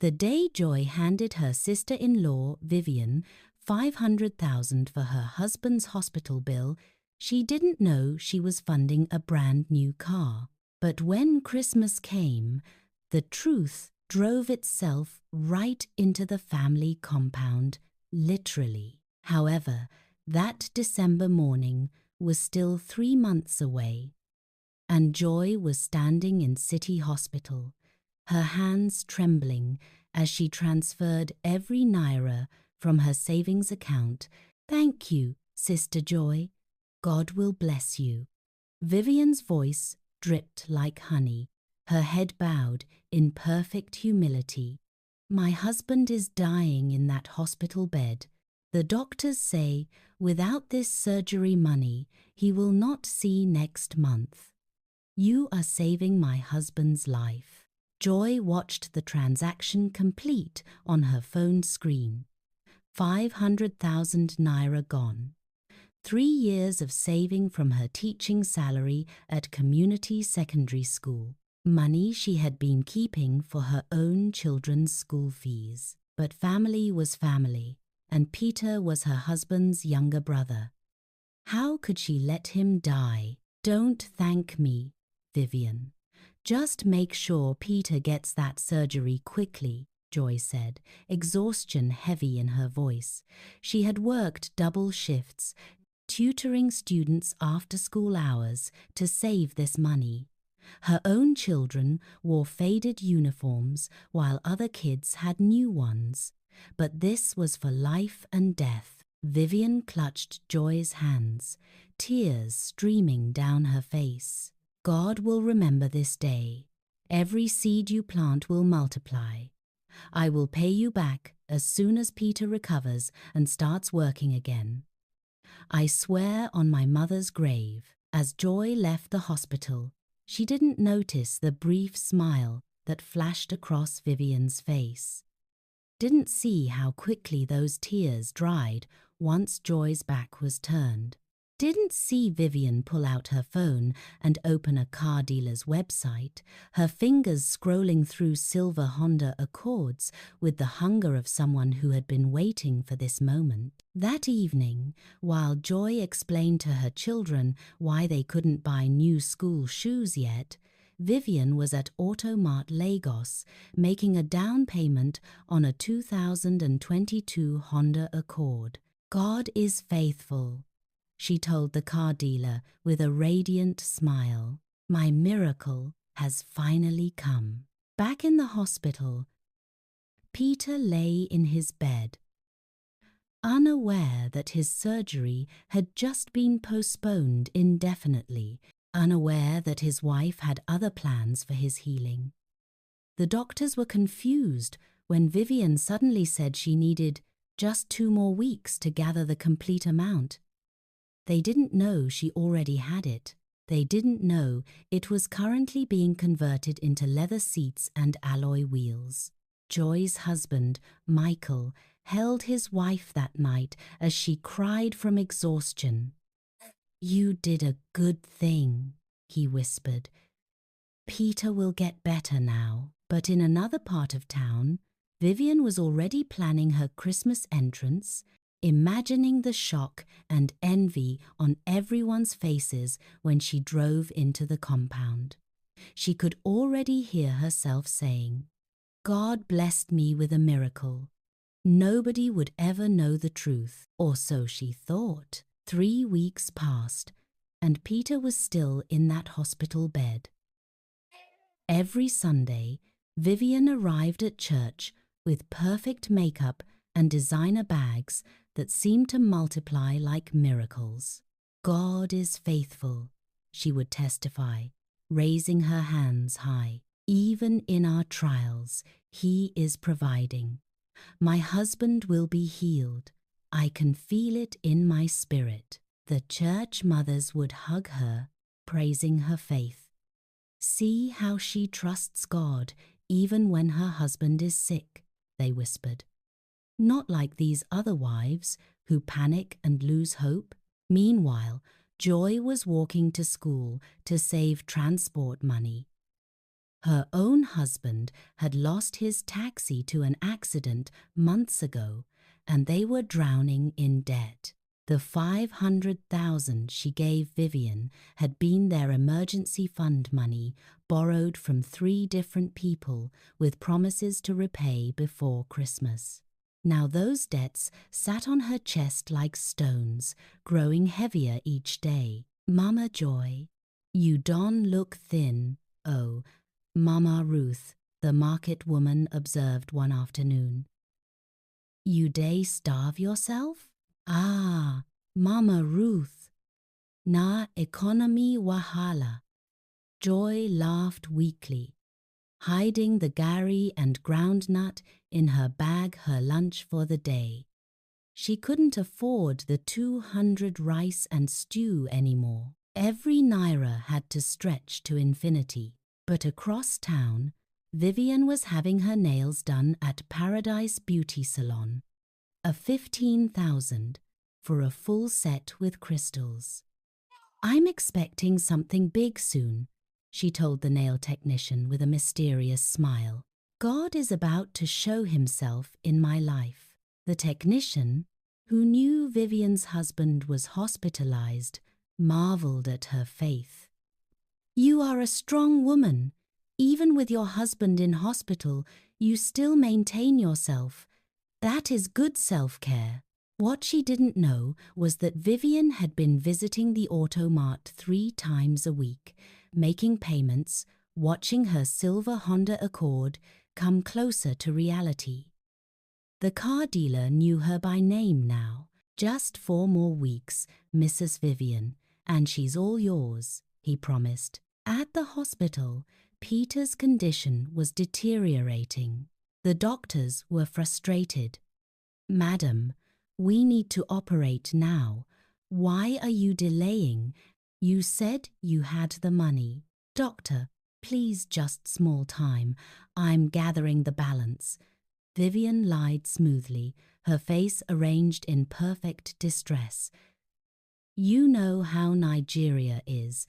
The day Joy handed her sister-in-law, Vivian, 500,000 for her husband's hospital bill, she didn't know she was funding a brand new car. But when Christmas came, the truth drove itself right into the family compound, literally. However, that December morning was still 3 months away, and Joy was standing in City Hospital, her hands trembling as she transferred every naira from her savings account. "Thank you, Sister Joy. God will bless you." Vivian's voice dripped like honey, her head bowed in perfect humility. "My husband is dying in that hospital bed. The doctors say without this surgery money, he will not see next month. You are saving my husband's life." Joy watched the transaction complete on her phone screen. 500,000 naira gone. 3 years of saving from her teaching salary at community secondary school. Money she had been keeping for her own children's school fees. But family was family, and Peter was her husband's younger brother. How could she let him die? "Don't thank me, Vivian. Just make sure Peter gets that surgery quickly," Joy said, exhaustion heavy in her voice. She had worked double shifts, tutoring students after school hours to save this money. Her own children wore faded uniforms while other kids had new ones. But this was for life and death. Vivian clutched Joy's hands, tears streaming down her face. "God will remember this day. Every seed you plant will multiply. I will pay you back as soon as Peter recovers and starts working again. I swear on my mother's grave." As Joy left the hospital, she didn't notice the brief smile that flashed across Vivian's face. Didn't see how quickly those tears dried once Joy's back was turned. Didn't see Vivian pull out her phone and open a car dealer's website, her fingers scrolling through silver Honda Accords with the hunger of someone who had been waiting for this moment. That evening, while Joy explained to her children why they couldn't buy new school shoes yet, Vivian was at Automart Lagos making a down payment on a 2022 Honda Accord. "God is faithful," she told the car dealer with a radiant smile. "My miracle has finally come." Back in the hospital, Peter lay in his bed, unaware that his surgery had just been postponed indefinitely, unaware that his wife had other plans for his healing. The doctors were confused when Vivian suddenly said she needed just 2 more weeks to gather the complete amount. They didn't know she already had it. They didn't know it was currently being converted into leather seats and alloy wheels. Joy's husband, Michael, held his wife that night as she cried from exhaustion. "You did a good thing," he whispered. "Peter will get better now." But in another part of town, Vivian was already planning her Christmas entrance, imagining the shock and envy on everyone's faces when she drove into the compound. She could already hear herself saying, "God blessed me with a miracle. Nobody would ever know the truth," or so she thought. 3 weeks passed, and Peter was still in that hospital bed. Every Sunday, Vivian arrived at church with perfect makeup and designer bags that seemed to multiply like miracles. "God is faithful," she would testify, raising her hands high. "Even in our trials, He is providing. My husband will be healed. I can feel it in my spirit." The church mothers would hug her, praising her faith. "See how she trusts God even when her husband is sick," they whispered. "Not like these other wives who panic and lose hope." Meanwhile, Joy was walking to school to save transport money. Her own husband had lost his taxi to an accident months ago, and they were drowning in debt. The 500,000 she gave Vivian had been their emergency fund money borrowed from 3 different people with promises to repay before Christmas. Now those debts sat on her chest like stones, growing heavier each day. "Mama Joy, you don look thin, oh, Mama Ruth," the market woman observed one afternoon. "You dey starve yourself? Ah, Mama Ruth. Na economy wahala." Joy laughed weakly, hiding the gari and groundnut in her bag, her lunch for the day. She couldn't afford the 200 rice and stew anymore. Every naira had to stretch to infinity. But across town, Vivian was having her nails done at Paradise Beauty Salon, a 15,000 for a full set with crystals. "I'm expecting something big soon," she told the nail technician with a mysterious smile. "God is about to show himself in my life." The technician, who knew Vivian's husband was hospitalized, marveled at her faith. "You are a strong woman. Even with your husband in hospital, you still maintain yourself. That is good self-care." What she didn't know was that Vivian had been visiting the Automart 3 times a week, making payments, watching her silver Honda Accord come closer to reality. The car dealer knew her by name now. "Just 4 more weeks, Mrs. Vivian, and she's all yours," he promised. At the hospital, Peter's condition was deteriorating. The doctors were frustrated. "Madam, we need to operate now. Why are you delaying? You said you had the money." "Doctor, please just small time. I'm gathering the balance." Vivian lied smoothly, her face arranged in perfect distress. "You know how Nigeria is.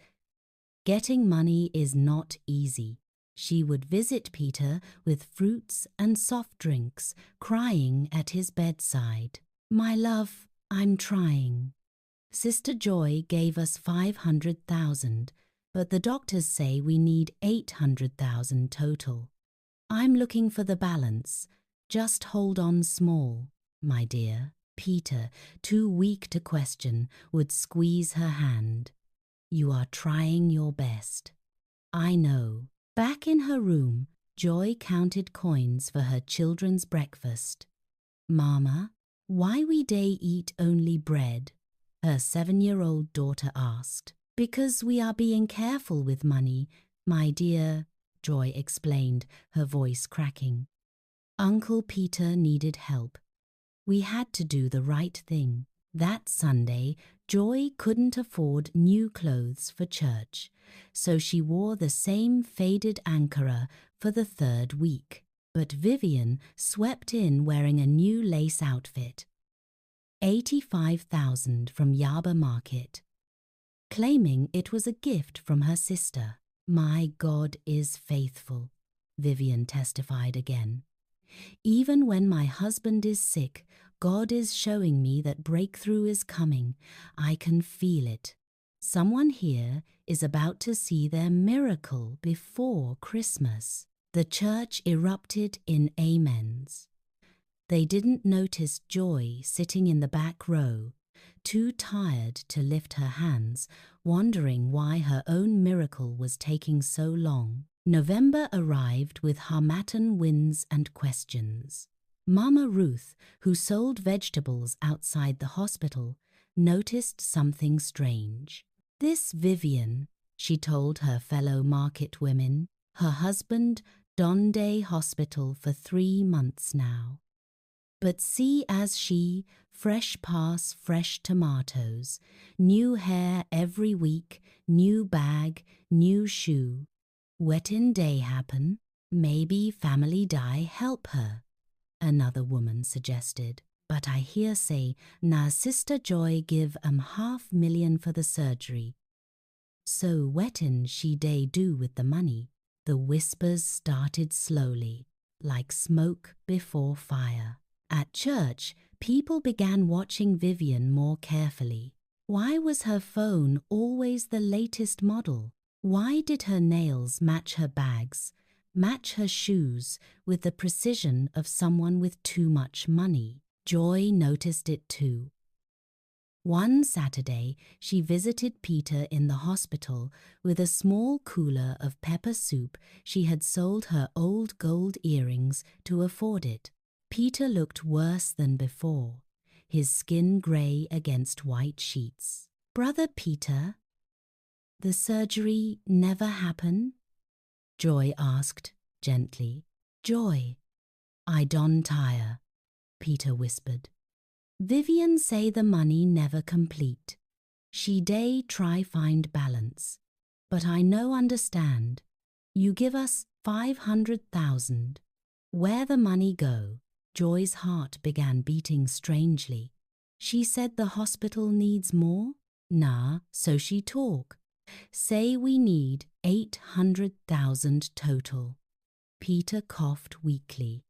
Getting money is not easy." She would visit Peter with fruits and soft drinks, crying at his bedside. "My love, I'm trying. Sister Joy gave us 500,000, but the doctors say we need 800,000 total. I'm looking for the balance. Just hold on small, my dear." Peter, too weak to question, would squeeze her hand. "You are trying your best." "I know." Back in her room, Joy counted coins for her children's breakfast. "Mama, why we dey eat only bread?" her 7-year-old daughter asked. "Because we are being careful with money, my dear," Joy explained, her voice cracking. "Uncle Peter needed help. We had to do the right thing." That Sunday, Joy couldn't afford new clothes for church, so she wore the same faded ankara for the 3rd week. But Vivian swept in wearing a new lace outfit. 85,000 from Yaba Market, claiming it was a gift from her sister. "My God is faithful," Vivian testified again. "Even when my husband is sick, God is showing me that breakthrough is coming. I can feel it. Someone here is about to see their miracle before Christmas." The church erupted in amens. They didn't notice Joy sitting in the back row, too tired to lift her hands, wondering why her own miracle was taking so long. November arrived with Harmattan winds and questions. Mama Ruth, who sold vegetables outside the hospital, noticed something strange. "This Vivian," she told her fellow market women, "her husband Donde hospital for 3 months now. But see as she, fresh pass fresh tomatoes, new hair every week, new bag, new shoe. Wetin day happen? Maybe family die help her," another woman suggested. "But I hear say, na Sister Joy give 500,000 for the surgery. So wetin she dey do with the money?" The whispers started slowly, like smoke before fire. At church, people began watching Vivian more carefully. Why was her phone always the latest model? Why did her nails match her bags, match her shoes with the precision of someone with too much money? Joy noticed it too. One Saturday, she visited Peter in the hospital with a small cooler of pepper soup. She had sold her old gold earrings to afford it. Peter looked worse than before, his skin grey against white sheets. "Brother Peter, the surgery never happened?" Joy asked gently. "Joy, I don't tire," Peter whispered. "Vivian say the money never complete. She day try find balance. But I no understand. You give us 500,000. Where the money go?" Joy's heart began beating strangely. "She said the hospital needs more? Nah, so she talk. Say we need 800,000 total." Peter coughed weakly.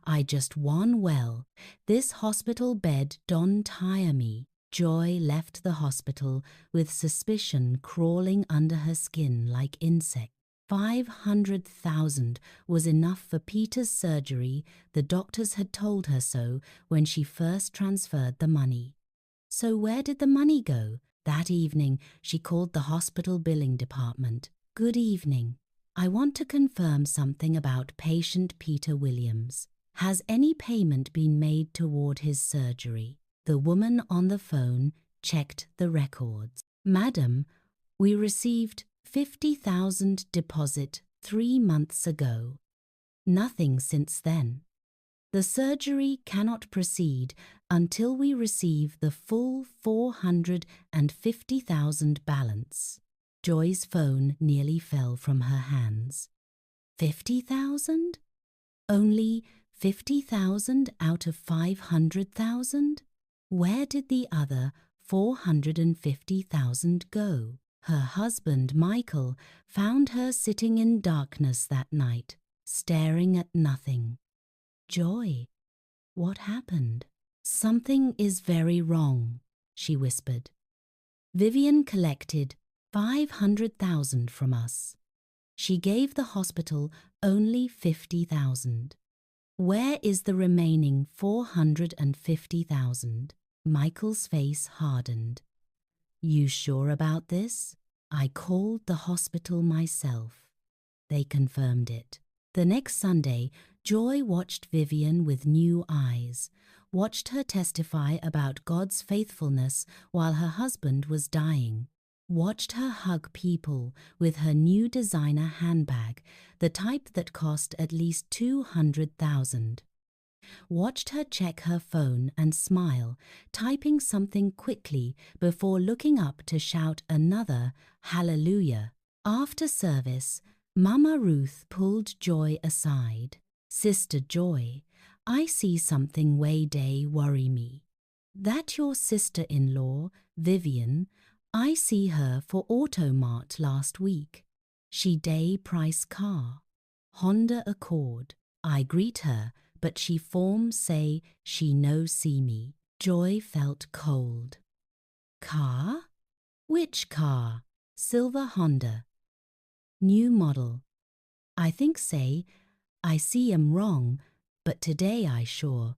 "I just won well. This hospital bed don't tire me." Joy left the hospital with suspicion crawling under her skin like insects. 500,000 was enough for Peter's surgery. The doctors had told her so when she first transferred the money. So where did the money go? That evening, she called the hospital billing department. "Good evening. I want to confirm something about patient Peter Williams. Has any payment been made toward his surgery?" The woman on the phone checked the records. "Madam, we received 50,000 deposit 3 months ago. Nothing since then. The surgery cannot proceed until we receive the full 450,000 balance." Joy's phone nearly fell from her hands. 50,000? Only 50,000 out of 500,000? Where did the other 450,000 go? Her husband, Michael, found her sitting in darkness that night, staring at nothing. "Joy, what happened?" "Something is very wrong," she whispered. "Vivian collected 500,000 from us. She gave the hospital only 50,000. Where is the remaining 450,000? Michael's face hardened. "You sure about this?" "I called the hospital myself. They confirmed it." The next Sunday, Joy watched Vivian with new eyes, watched her testify about God's faithfulness while her husband was dying, watched her hug people with her new designer handbag, the type that cost at least 200,000. Watched her check her phone and smile, typing something quickly before looking up to shout another hallelujah. After service, Mama Ruth pulled Joy aside. "Sister Joy, I see something way day worry me. That your sister-in-law, Vivian, I see her for Automart last week. She day price car, Honda Accord. I greet her, but she form say she no see me." Joy felt cold. "Car? Which car?" "Silver Honda. New model. I think say, I see 'em wrong, but today I sure."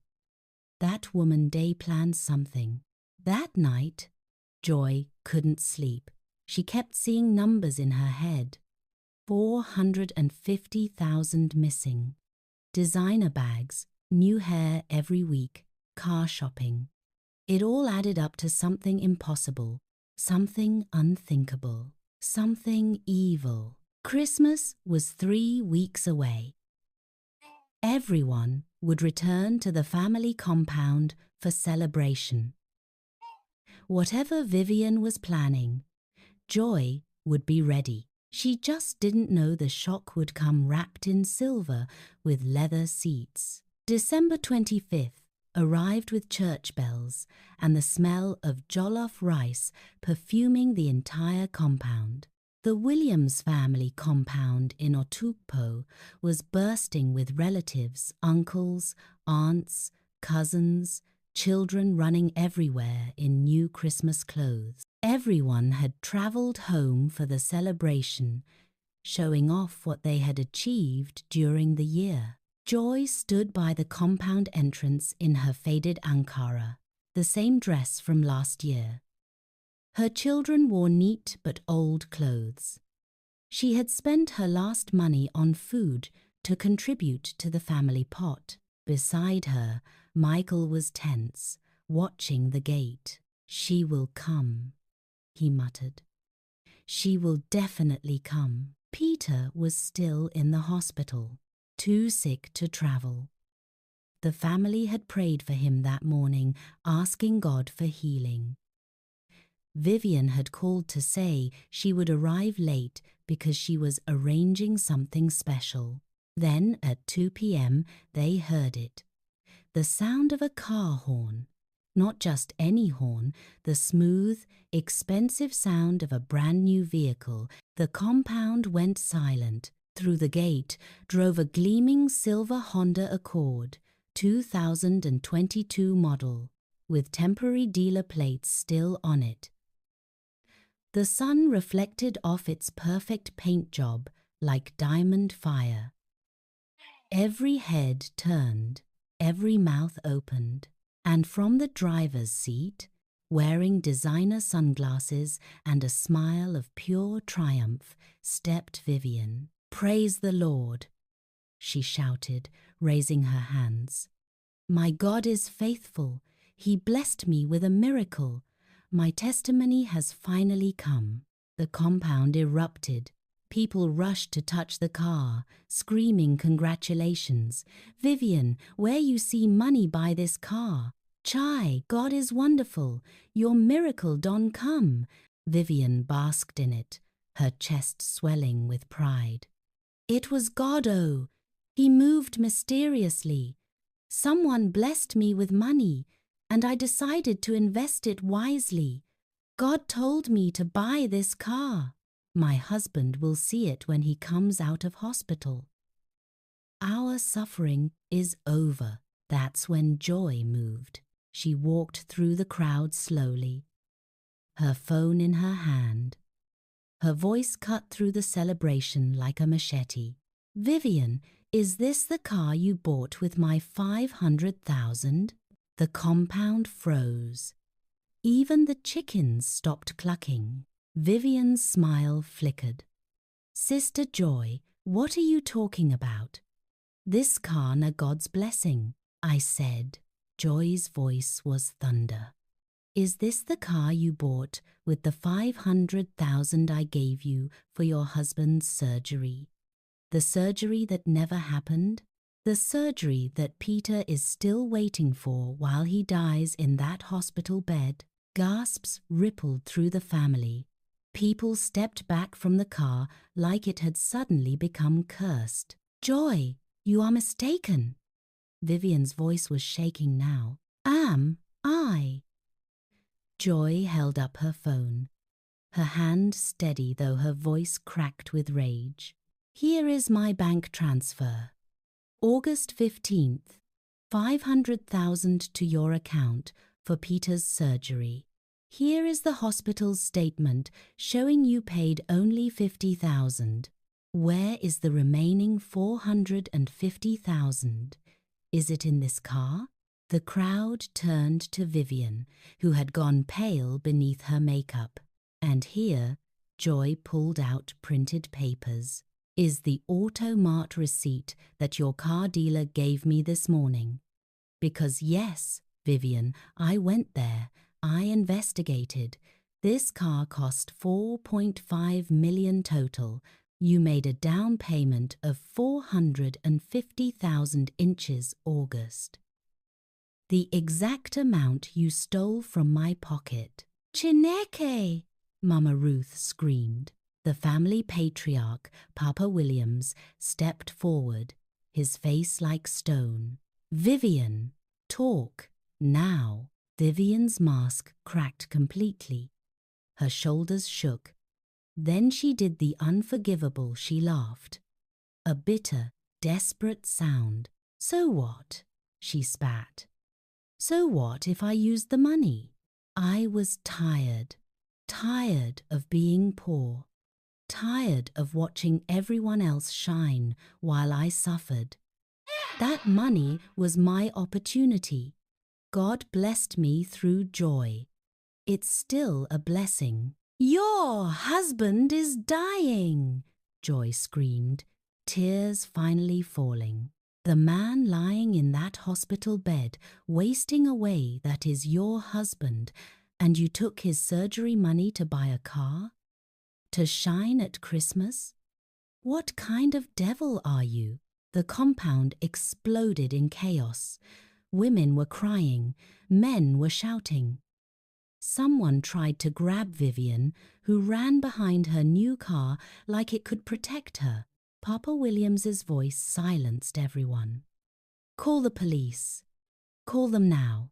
That woman day planned something. That night, Joy couldn't sleep. She kept seeing numbers in her head. 450,000 missing. Designer bags, new hair every week, car shopping. It all added up to something impossible, something unthinkable, something evil. Christmas was 3 weeks away. Everyone would return to the family compound for celebration. Whatever Vivian was planning, Joy would be ready. She just didn't know the shock would come wrapped in silver with leather seats. December 25th arrived with church bells and the smell of jollof rice perfuming the entire compound. The Williams family compound in Otukpo was bursting with relatives, uncles, aunts, cousins, children running everywhere in new Christmas clothes. Everyone had travelled home for the celebration, showing off what they had achieved during the year. Joy stood by the compound entrance in her faded Ankara, the same dress from last year. Her children wore neat but old clothes. She had spent her last money on food to contribute to the family pot. Beside her, Michael was tense, watching the gate. "She will come," he muttered. "She will definitely come." Peter was still in the hospital, too sick to travel. The family had prayed for him that morning, asking God for healing. Vivian had called to say she would arrive late because she was arranging something special. Then, at 2 p.m., they heard it. The sound of a car horn. Not just any horn, the smooth, expensive sound of a brand new vehicle. The compound went silent. Through the gate drove a gleaming silver Honda Accord, 2022 model, with temporary dealer plates still on it. The sun reflected off its perfect paint job like diamond fire. Every head turned, every mouth opened, and from the driver's seat, wearing designer sunglasses and a smile of pure triumph, stepped Vivian. "Praise the Lord," she shouted, raising her hands. "My God is faithful. He blessed me with a miracle. My testimony has finally come." The compound erupted. People rushed to touch the car, screaming congratulations. "Vivian, where you see money buy this car. Chai, God is wonderful. Your miracle don come." Vivian basked in it, her chest swelling with pride. "It was God-o. He moved mysteriously. Someone blessed me with money, and I decided to invest it wisely. God told me to buy this car. My husband will see it when he comes out of hospital. Our suffering is over." That's when Joy moved. She walked through the crowd slowly, her phone in her hand. Her voice cut through the celebration like a machete. "Vivian, is this the car you bought with my 500,000? The compound froze. Even the chickens stopped clucking. Vivian's smile flickered. "Sister Joy, what are you talking about?" "This car na God's blessing," I said. Joy's voice was thunder. "Is this the car you bought with the 500,000 I gave you for your husband's surgery? The surgery that never happened? The surgery that Peter is still waiting for while he dies in that hospital bed?" Gasps rippled through the family. People stepped back from the car like it had suddenly become cursed. "Joy, you are mistaken." Vivian's voice was shaking now. "Am I?" Joy held up her phone, her hand steady though her voice cracked with rage. "Here is my bank transfer. August 15th, 500,000 to your account for Peter's surgery. Here is the hospital's statement showing you paid only 50,000. Where is the remaining 450,000? Is it in this car?" The crowd turned to Vivian, who had gone pale beneath her makeup. And here, Joy pulled out printed papers. "Is the Automart receipt that your car dealer gave me this morning?" "Because yes, Vivian, I went there. I investigated. This car cost 4.5 million total. You made a down payment of 450,000 inches August. The exact amount you stole from my pocket." "Chineke!" Mama Ruth screamed. The family patriarch, Papa Williams, stepped forward, his face like stone. "Vivian, talk, now." Vivian's mask cracked completely. Her shoulders shook. Then she did the unforgivable. She laughed. A bitter, desperate sound. So what? She spat. So what if I used the money? I was tired. Tired of being poor. Tired of watching everyone else shine while I suffered. That money was my opportunity. God blessed me through joy. It's still a blessing. Your husband is dying, Joy screamed, tears finally falling. The man lying in that hospital bed, wasting away, that is your husband, and you took his surgery money to buy a car? To shine at Christmas? What kind of devil are you? The compound exploded in chaos. Women were crying, men were shouting. Someone tried to grab Vivian, who ran behind her new car like it could protect her. Papa Williams's voice silenced everyone. Call the police. Call them now.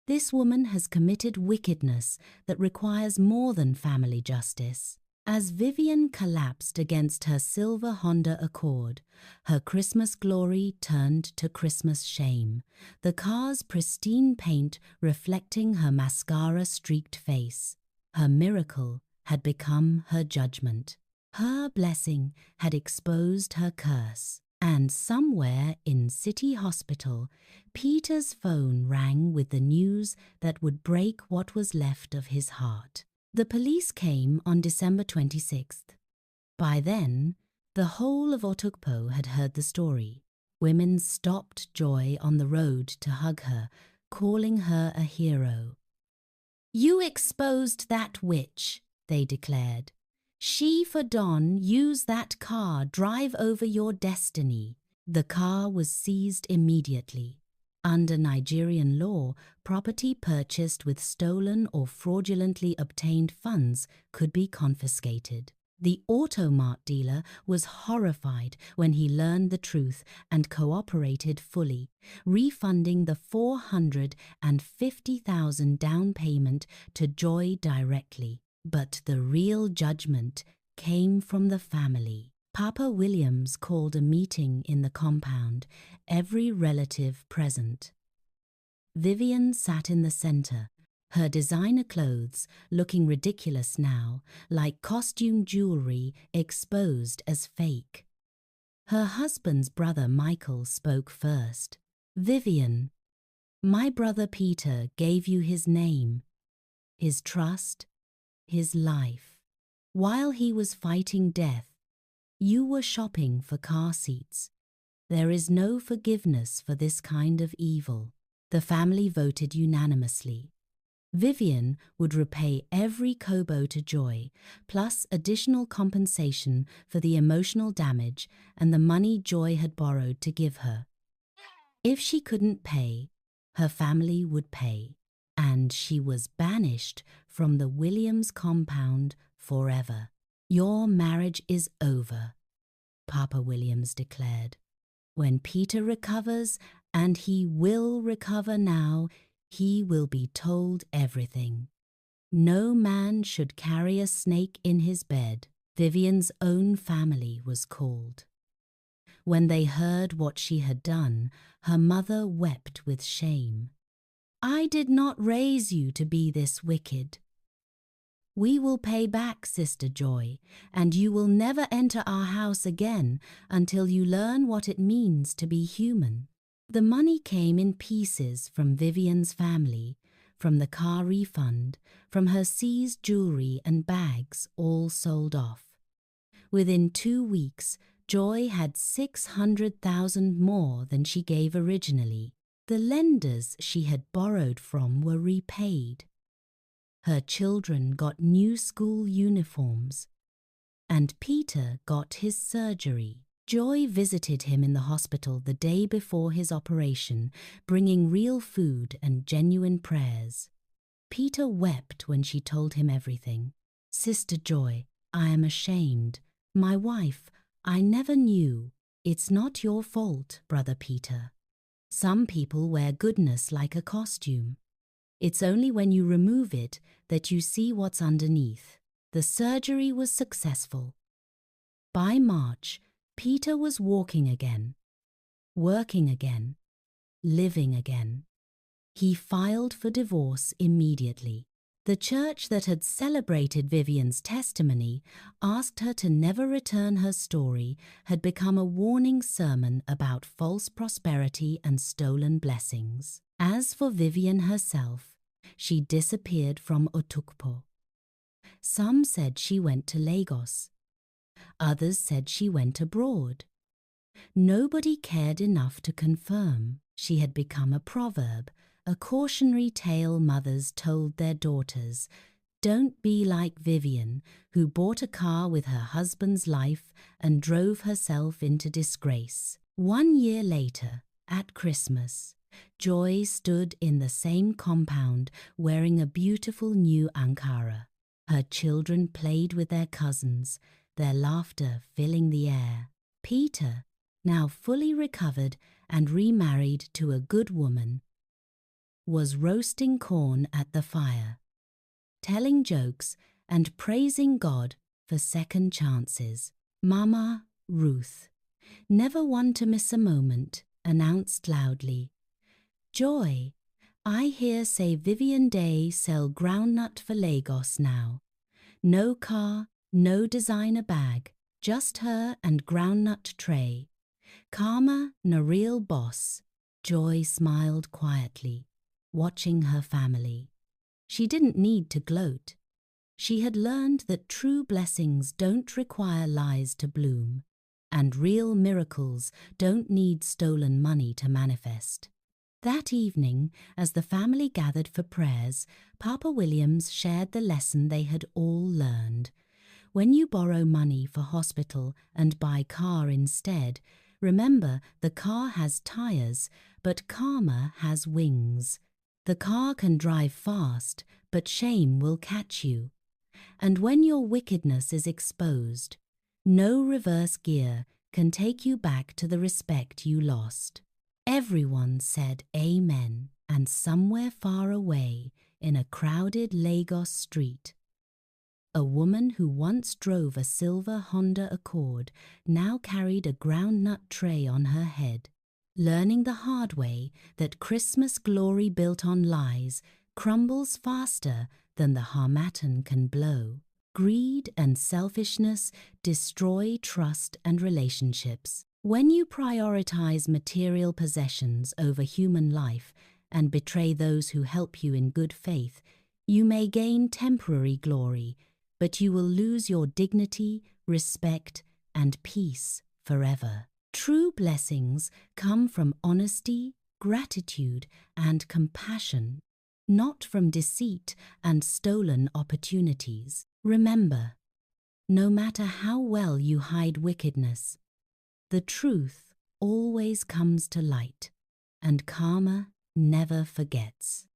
This woman has committed wickedness that requires more than family justice. As Vivian collapsed against her silver Honda Accord, her Christmas glory turned to Christmas shame, the car's pristine paint reflecting her mascara-streaked face. Her miracle had become her judgment. Her blessing had exposed her curse. And somewhere in City Hospital, Peter's phone rang with the news that would break what was left of his heart. The police came on December 26th. By then, the whole of Otukpo had heard the story. Women stopped Joy on the road to hug her, calling her a hero. You exposed that witch, they declared. She for Don, use that car, drive over your destiny. The car was seized immediately. Under Nigerian law, property purchased with stolen or fraudulently obtained funds could be confiscated. The Automart dealer was horrified when he learned the truth and cooperated fully, refunding the 450,000 down payment to Joy directly. But the real judgment came from the family. Papa Williams called a meeting in the compound, every relative present. Vivian sat in the center, her designer clothes looking ridiculous now, like costume jewelry exposed as fake. Her husband's brother Michael spoke first. Vivian, my brother Peter gave you his name, his trust, his life. While he was fighting death, you were shopping for car seats. There is no forgiveness for this kind of evil. The family voted unanimously. Vivian would repay every kobo to Joy, plus additional compensation for the emotional damage and the money Joy had borrowed to give her. If she couldn't pay, her family would pay, and she was banished from the Williams compound forever. Your marriage is over, Papa Williams declared. When Peter recovers, and he will recover now, he will be told everything. No man should carry a snake in his bed. Vivian's own family was called. When they heard what she had done, her mother wept with shame. I did not raise you to be this wicked. We will pay back, Sister Joy, and you will never enter our house again until you learn what it means to be human. The money came in pieces from Vivian's family, from the car refund, from her seized jewelry and bags all sold off. Within 2 weeks, Joy had 600,000 more than she gave originally. The lenders she had borrowed from were repaid. Her children got new school uniforms, and Peter got his surgery. Joy visited him in the hospital the day before his operation, bringing real food and genuine prayers. Peter wept when she told him everything. Sister Joy, I am ashamed. My wife, I never knew. It's not your fault, Brother Peter. Some people wear goodness like a costume. It's only when you remove it that you see what's underneath. The surgery was successful. By March, Peter was walking again, working again, living again. He filed for divorce immediately. The church that had celebrated Vivian's testimony asked her to never return her story had become a warning sermon about false prosperity and stolen blessings. As for Vivian herself, she disappeared from Otukpo. Some said she went to Lagos. Others said she went abroad. Nobody cared enough to confirm. She had become a proverb, a cautionary tale mothers told their daughters. Don't be like Vivian, who bought a car with her husband's life and drove herself into disgrace. 1 year later, at Christmas, Joy stood in the same compound wearing a beautiful new Ankara. Her children played with their cousins, their laughter filling the air. Peter, now fully recovered and remarried to a good woman, was roasting corn at the fire, telling jokes and praising God for second chances. Mama, Ruth, never one to miss a moment, announced loudly, "Joy, I hear say Vivian Day sell groundnut for Lagos now. No car, no designer bag, just her and groundnut tray. Karma na real boss." Joy smiled quietly, watching her family. She didn't need to gloat. She had learned that true blessings don't require lies to bloom, and real miracles don't need stolen money to manifest. That evening, as the family gathered for prayers, Papa Williams shared the lesson they had all learned. When you borrow money for hospital and buy car instead, remember the car has tires, but karma has wings. The car can drive fast, but shame will catch you. And when your wickedness is exposed, no reverse gear can take you back to the respect you lost. Everyone said amen, and somewhere far away, in a crowded Lagos street, a woman who once drove a silver Honda Accord now carried a groundnut tray on her head, learning the hard way that Christmas glory built on lies crumbles faster than the harmattan can blow. Greed and selfishness destroy trust and relationships. When you prioritize material possessions over human life and betray those who help you in good faith, you may gain temporary glory, but you will lose your dignity, respect, and peace forever. True blessings come from honesty, gratitude, and compassion, not from deceit and stolen opportunities. Remember, no matter how well you hide wickedness, the truth always comes to light, and karma never forgets.